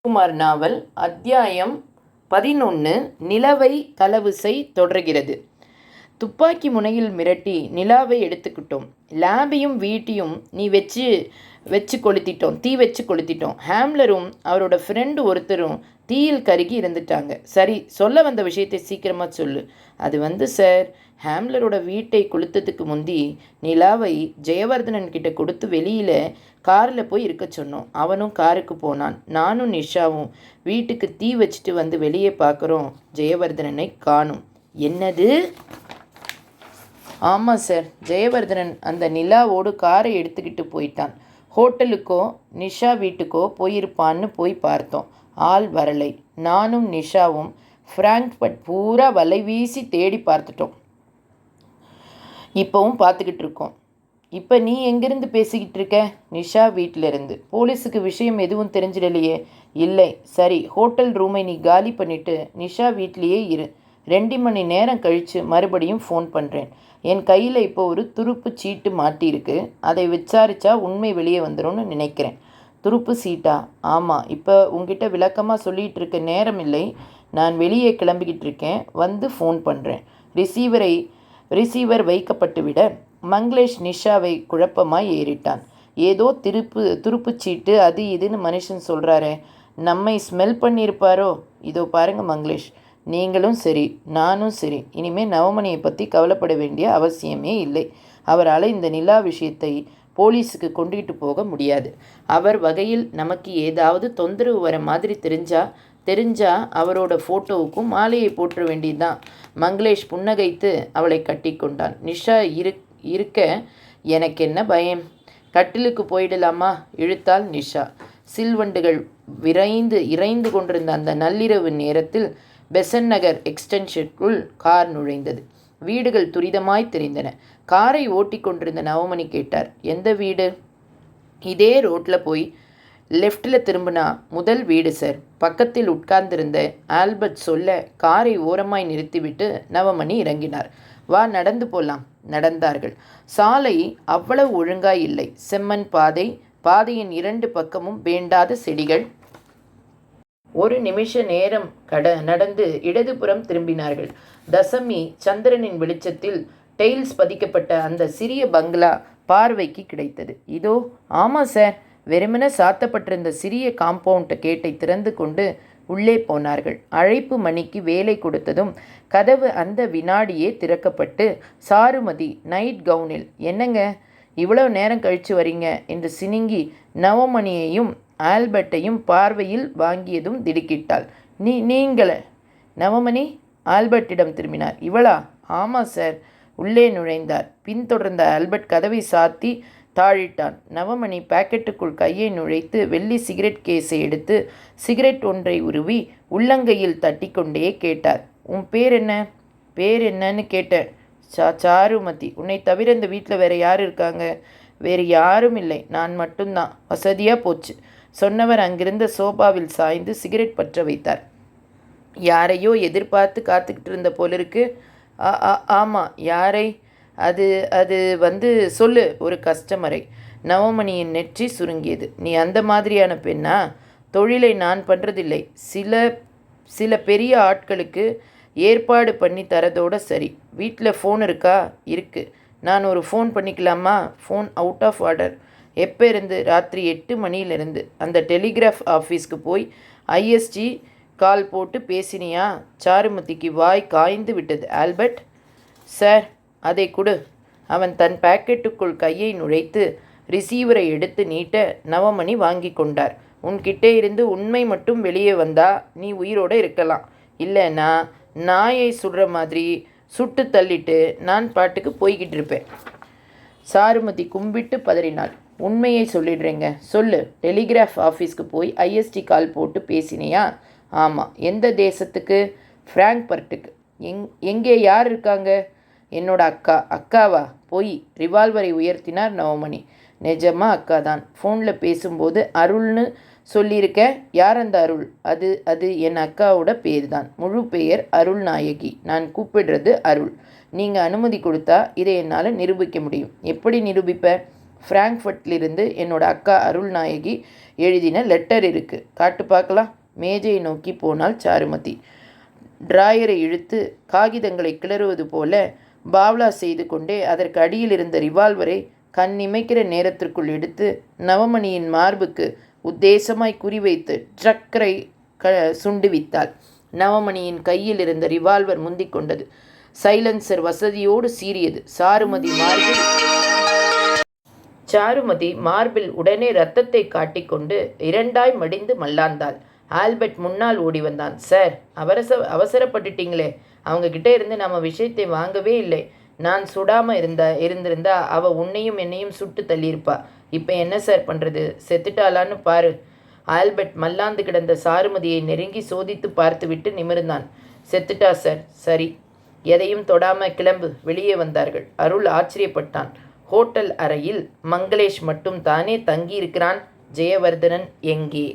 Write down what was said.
குமார் நாவல் அத்தியாயம் 11 நிலவை தலவிசை தொடர்கிறது. துப்பாக்கி முனையில் மிரட்டி நிலாவை எடுத்துக்கிட்டோம். லேபையும் வீட்டையும் வச்சு கொளுத்திட்டோம். தீ வச்சு கொளுத்திட்டோம். ஹேம்லரும் அவரோட ஃப்ரெண்டு ஒருத்தரும் தீயில் கருகி இருந்துட்டாங்க. சரி, சொல்ல வந்த விஷயத்தை சீக்கிரமாக சொல்லு. அது சார், ஹேம்லரோட வீட்டை கொளுத்ததுக்கு முந்தி நிலாவை ஜெயவர்தனன் கிட்ட கொடுத்து வெளியில் காரில் போய் இருக்க சொன்னோம். அவனும் காருக்கு போனான். நானும் நிஷாவும் வீட்டுக்கு தீ வச்சுட்டு வந்து வெளியே பார்க்குறோம். ஜெயவர்தனனை காணும். என்னது? ஆமாம் சார், ஜெயவர்தனன் அந்த நிலாவோடு காரை எடுத்துக்கிட்டு போயிட்டான். ஹோட்டலுக்கோ நிஷா வீட்டுக்கோ போயிருப்பான்னு போய் பார்த்தோம். ஆள் வரலை. நானும் நிஷாவும் ஃப்ராங்க்பர்ட் பூரா வலை வீசி தேடி பார்த்துட்டோம். இப்போவும் பார்த்துக்கிட்டு இருக்கோம். இப்போ நீ எங்கேருந்து பேசிக்கிட்டு இருக்க? நிஷா வீட்டிலேருந்து. போலீஸுக்கு விஷயம் எதுவும் தெரிஞ்சிடலையே? இல்லை. சரி, ஹோட்டல் ரூமை நீ காலி பண்ணிவிட்டு நிஷா வீட்லேயே இரு. 2 மணி நேரம் கழித்து மறுபடியும் ஃபோன் பண்ணுறேன். என் கையில் இப்போ ஒரு துருப்பு சீட்டு மாட்டியிருக்கு. அதை விசாரித்தா உண்மை வெளியே வந்துடும்னு நினைக்கிறேன். துருப்பு சீட்டா? ஆமாம். இப்போ உங்ககிட்ட விளக்கமாக சொல்லிகிட்டு இருக்க நேரம் இல்லை. நான் வெளியே கிளம்பிக்கிட்டு இருக்கேன். வந்து ஃபோன் பண்ணுறேன். ரிசீவர் வைக்கப்பட்டுவிட மங்களேஷ் நிஷாவை குழப்பமாய் ஏறிட்டான். ஏதோ துருப்புச்சீட்டு அது இதுன்னு மனுஷன் சொல்கிறாரே, நம்மை ஸ்மெல் பண்ணியிருப்பாரோ? இதோ பாருங்க மங்களேஷ், நீங்களும் சரி நானும் சரி இனிமேல் நவமணியை பற்றி கவலைப்பட வேண்டிய அவசியமே இல்லை. அவரால் இந்த நிலா விஷயத்தை போலீஸுக்கு கொண்டுகிட்டு போக முடியாது. அவர் வகையில் நமக்கு ஏதாவது தொந்தரவு வர மாதிரி தெரிஞ்சா அவரோட ஃபோட்டோவுக்கும் மாலையை போட்டுற வேண்டியதுதான். மங்களேஷ் புன்னகைத்து அவளை கட்டி கொண்டான். நிஷா இருக்க எனக்கு என்ன பயம்? கட்டிலுக்கு போயிடலாமா? இழுத்தாள் நிஷா. சில்வண்டுகள் இறைந்து கொண்டிருந்த அந்த நள்ளிரவு நேரத்தில் பெசன் நகர் எக்ஸ்டென்ஷனுக்குள் கார் நுழைந்தது. வீடுகள் துரிதமாய் தெரிந்தன. காரை ஓட்டி கொண்டிருந்த நவமணி கேட்டார், எந்த வீடு? இதே ரோட்டில் போய் லெஃப்டில் திரும்பினா முதல் வீடு சார். பக்கத்தில் உட்கார்ந்திருந்த ஆல்பர்ட் சொல்ல காரை ஓரமாய் நிறுத்திவிட்டு நவமணி இறங்கினார். வா, நடந்து போலாம். நடந்தார்கள். சாலை அவ்வளவு ஒழுங்காய் இல்லை. செம்மண் பாதையின் 2 பக்கமும் வேண்டாத செடிகள். ஒரு நிமிஷ நேரம் நடந்து இடதுபுறம் திரும்பினார்கள். தசமி சந்திரனின் வெளிச்சத்தில் டெயில்ஸ் பதிக்கப்பட்ட அந்த சிறிய பங்களா பார்வைக்கு கிடைத்தது. இதோ. ஆமாம் சார். வெறுமன சாத்தப்பட்டிருந்த சிறிய காம்பவுண்ட் கேட்டை திறந்து கொண்டு உள்ளே போனார்கள். அழைப்பு மணிக்கு வேலை கொடுத்ததும் கதவு அந்த வினாடியே திறக்கப்பட்டு சாருமதி நைட் கவுனில், என்னங்க இவ்வளவு நேரம் கழித்து வரீங்க என்று சினுங்கி நவமணியையும் ஆல்பர்ட்டையும் பார்வையில் வாங்கியதும் திடுக்கிட்டாள். நீங்களே? நவமணி ஆல்பர்ட்டிடம் திரும்பினார். இவளா? ஆமாம் சார். உள்ளே நுழைந்தார். பின்தொடர்ந்த ஆல்பர்ட் கதவை சாத்தி தாழிட்டான். நவமணி பாக்கெட்டுக்குள் கையை நுழைத்து வெள்ளி சிகரெட் கேஸை எடுத்து சிகரெட் ஒன்றை உருவி உள்ளங்கையில் தட்டி கொண்டே கேட்டார், உன் பேர் என்ன? பேர் என்னன்னு கேட்டேன். சாருமதி. உன்னை தவிர இந்த வீட்டில் வேறு யார் இருக்காங்க? வேறு யாரும் இல்லை, நான் மட்டும்தான். வசதியாக போச்சு. சொன்னவர் அங்கிருந்த சோபாவில் சாய்ந்து சிகரெட் பற்ற வைத்தார். யாரையோ எதிர்பார்த்து காத்துக்கிட்டு இருந்த போலிருக்கு. ஆமாம். யாரை? அது சொல்லு. ஒரு கஸ்டமரை. நவமணியின் நெற்றி சுருங்கியது. நீ அந்த மாதிரியான பெண்ணா? தொழிலை நான் பண்ணுறதில்லை. சில பெரிய ஆட்களுக்கு ஏற்பாடு பண்ணி தரதோட சரி. வீட்டில் ஃபோன் இருக்கா? இருக்குது. நான் ஒரு ஃபோன் பண்ணிக்கலாமா? Phone out of order. எப்போ இருந்து? ராத்திரி 8 மணியிலிருந்து. அந்த டெலிகிராஃப் ஆஃபீஸ்க்கு போய் ஐஎஸ்டி கால் போட்டு பேசினியா? சாருமதிக்கு வாய் காய்ந்து விட்டது. ஆல்பர்ட் சார், அதை கொடு. அவன் தன் பாக்கெட்டுக்குள் கையை நுழைத்து ரிசீவரை எடுத்து நீட்ட நவமணி வாங்கி கொண்டார். உன்கிட்டே இருந்து உண்மை மட்டும் வெளியே வந்தா நீ உயிரோடு இருக்கலாம். இல்லைன்னா நாயை சுடுற மாதிரி சுட்டு தள்ளிட்டு நான் பாட்டுக்கு போய்கிட்டு இருப்பேன். சாருமதி கும்பிட்டு பதறினாள். உண்மையை சொல்லிடுறேங்க. சொல்லு. டெலிகிராஃப் ஆஃபீஸ்க்கு போய் ஐஎஸ்டி கால் போட்டு பேசினியா? ஆமாம். எந்த தேசத்துக்கு? ஃப்ராங்க்பர்ட்டுக்கு. எங்கே யார் இருக்காங்க? என்னோட அக்கா. அக்காவா? போய். ரிவால்வரை உயர்த்தினார் நவமணி. நிஜமா அக்கா தான். ஃபோனில் பேசும்போது அருள்னு சொல்லியிருக்க. யார் அந்த அருள்? அது என் அக்காவோட பேர் தான். முழு பெயர் அருள் நாயகி. நான் கூப்பிடுறது அருள். நீங்கள் அனுமதி கொடுத்தா இதை என்னால் நிரூபிக்க முடியும். எப்படி நிரூபிப்ப? ஃப்ராங்க்ஃபர்ட்லிருந்து என்னோட அக்கா அருள்நாயகி எழுதின லெட்டர் இருக்கு. காட்டு பார்க்கலாம். மேஜையை நோக்கி போனாள் சாருமதி. டிராயரை இழுத்து காகிதங்களை கிளறுவது போல பாவ்லா செய்து கொண்டே அதற்கு அடியில் இருந்த ரிவால்வரை கண் இமைக்கிற நேரத்திற்குள் எடுத்து நவமணியின் மார்புக்கு உத்தேசமாய் குறிவைத்து ட்ரக்கரை சுண்டுவித்தாள். நவமணியின் கையில் இருந்த ரிவால்வர் முந்திக் கொண்டது. சைலன்சர் வசதியோடு சீறியது. சாருமதி மார்பில் உடனே ரத்தத்தை காட்டிக்கொண்டு இரண்டாய் மடிந்து மல்லாந்தாள். ஆல்பர்ட் முன்னால் ஓடி வந்தான். சார், அவசரப்பட்டுட்டீங்களே. அவங்க கிட்ட இருந்து நம்ம விஷயத்தை வாங்கவே இல்லை. நான் சுடாமல் இருந்திருந்தா அவ உன்னையும் என்னையும் சுட்டு தள்ளியிருப்பா. இப்போ என்ன சார் பண்ணுறது? செத்துட்டாளான்னு பாரு. ஆல்பர்ட் மல்லாந்து கிடந்த சாருமதியை நெருங்கி சோதித்து பார்த்துவிட்டு நிமிர்ந்தான். செத்துட்டா சார். சரி, எதையும் தொடாம கிளம்பு. வெளியே வந்தார்கள். அருள் ஆச்சரியப்பட்டான். ஹோட்டல் அறையில் மங்களேஷ் மட்டும் தானே தங்கியிருக்கிறான். ஜெயவர்தனன் எங்கே?